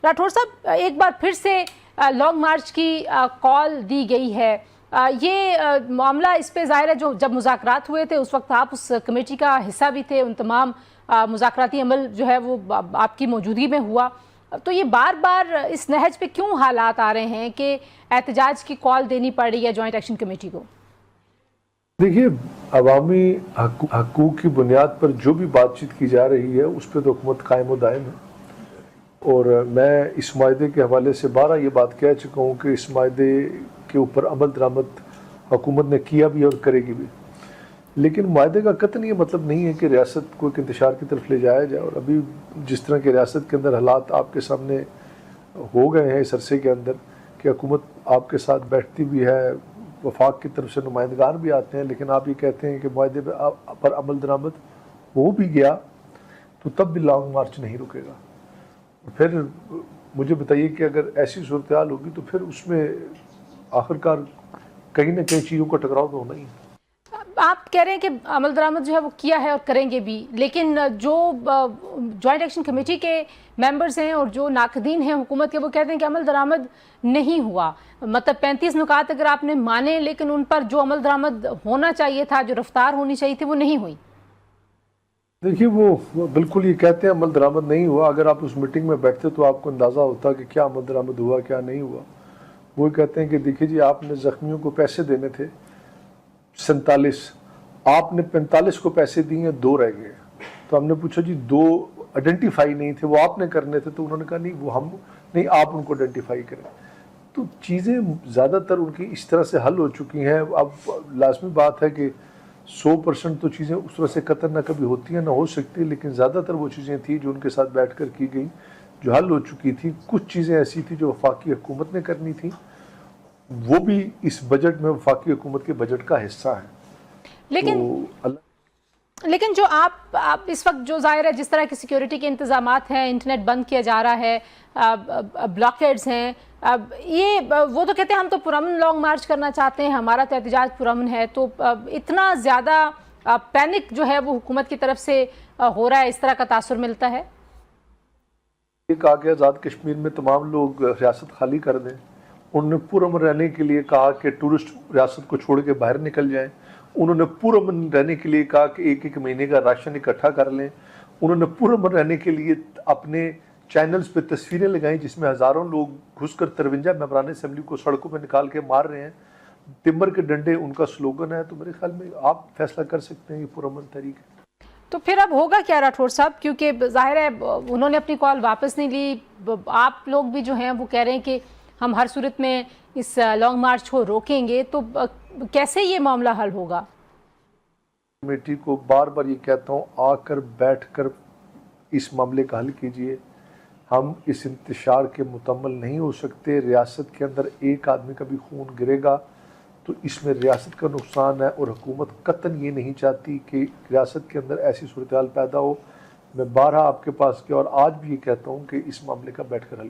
राठौर साहब, एक बार फिर से लॉन्ग मार्च की कॉल दी गई है। ये मामला इस पे जाहिर है जो जब मुज़ाकरात हुए थे उस वक्त आप उस कमेटी का हिस्सा भी थे, उन तमाम मुज़ाकराती अमल जो है वो आपकी मौजूदगी में हुआ। तो ये बार बार इस नहज पे क्यों हालात आ रहे हैं कि एहतजाज की कॉल देनी पड़ रही है जॉइंट एक्शन कमेटी को? देखिए, अवामी हकूक़ की बुनियाद पर जो भी बातचीत की जा रही है उस पर तो हुकूमत कायम व दायम है। और मैं इस मायदे के हवाले से 12 ये बात कह चुका हूँ कि इस मायदे के ऊपर अमल दरामद हुकूमत ने किया भी और करेगी भी। लेकिन मायदे का कतन ये मतलब नहीं है कि रियासत को एक इंतशार की तरफ ले जाया जाए। और अभी जिस तरह के रियासत के अंदर हालात आपके सामने हो गए हैं इस अरसे के अंदर कि हुकूमत आपके साथ बैठती भी है, वफाक की तरफ से नुमाइंदगान भी आते हैं, लेकिन आप ये कहते हैं कि मायदे पर अमल दरामद हो भी गया तो तब भी लॉन्ग मार्च नहीं रुकेगा। फिर मुझे बताइए कि अगर ऐसी सूरत हाल होगी तो फिर उसमें आखिरकार कहीं ना कहीं चीज़ों का टकराव तो होना ही है। आप कह रहे हैं कि अमल दरामद जो है वो किया है और करेंगे भी, लेकिन जो जॉइंट एक्शन कमेटी के मेंबर्स हैं और जो नाकदीन हैं हुकूमत के, वो कहते हैं कि अमल दरामद नहीं हुआ। मतलब 35 नुकात अगर आपने माने, लेकिन उन पर जो अमल दरामद होना चाहिए था, जो रफ्तार होनी चाहिए थी, वो नहीं हुई। देखिए, वो बिल्कुल ये कहते हैं अमल दरामद नहीं हुआ। अगर आप उस मीटिंग में बैठते तो आपको अंदाज़ा होता कि क्या अमल दरामद हुआ क्या नहीं हुआ। वो कहते हैं कि देखिए जी, आपने ज़ख्मियों को पैसे देने थे 47, आपने 45 को पैसे दिए, 2 रह गए। तो हमने पूछा जी 2 आइडेंटिफाई नहीं थे, वो आपने करने थे। तो उन्होंने कहा नहीं, वो हम नहीं, आप उनको आइडेंटिफाई करें। तो चीज़ें ज़्यादातर उनकी इस तरह से हल हो चुकी हैं। अब लाजमी बात है कि 100% तो चीज़ें उस तरह से कतई ना कभी होती हैं ना हो सकती, लेकिन ज़्यादातर वो चीज़ें थी जो उनके साथ बैठकर की गई, जो हल हो चुकी थी। कुछ चीज़ें ऐसी थी जो वफाकी हुकूमत ने करनी थी, वो भी इस बजट में वफाकी हुकूमत के बजट का हिस्सा है। लेकिन जो आप इस वक्त जो जाहिर है जिस तरह की सिक्योरिटी के इंतजामात हैं, इंटरनेट बंद किया जा रहा है, ब्लॉकेड्स हैं, ये वो तो कहते हैं हम तो पुरअमन लॉन्ग मार्च करना चाहते हैं, हमारा तो एहतजाज पुरअमन है। तो इतना ज़्यादा पैनिक जो है वो हुकूमत की तरफ से हो रहा है, इस तरह का तासुर मिलता है। ये कहा कि आज़ाद कश्मीर में तमाम लोग रियासत खाली कर दें। उन्होंने पुरअमन रहने के लिए कहा कि टूरिस्ट रियासत को छोड़ के बाहर निकल जाएं। उन्होंने पुरअमन रहने के लिए कहा कि एक महीने का राशन इकट्ठा कर लें। उन्होंने पुरअमन रहने के लिए अपने चैनल्स पे तस्वीरें लगाई जिसमें हज़ारों लोग घुसकर 53 मेंबरान असेंबली को सड़कों पे निकाल के मार रहे हैं। तिम्बर के डंडे उनका स्लोगन है। तो मेरे ख्याल में आप फैसला कर सकते हैं ये पुरअमन तरीक है। तो फिर अब होगा क्या राठौर साहब, क्योंकि जाहिर है उन्होंने अपनी कॉल वापस नहीं ली, आप लोग भी जो हैं वो कह रहे हैं कि हम हर सूरत में इस लॉन्ग मार्च को रोकेंगे, तो कैसे ये मामला हल होगा? कमेटी को बार बार ये कहता हूँ, आकर बैठकर इस मामले का हल कीजिए। हम इस इंतशार के मुकम्मल नहीं हो सकते। रियासत के अंदर एक आदमी का भी खून गिरेगा तो इसमें रियासत का नुकसान है, और हुकूमत कतन ये नहीं चाहती कि रियासत के अंदर ऐसी सूरत हाल पैदा हो। मैं 12 आपके पास किया और आज भी ये कहता हूँ कि इस मामले का बैठकर हल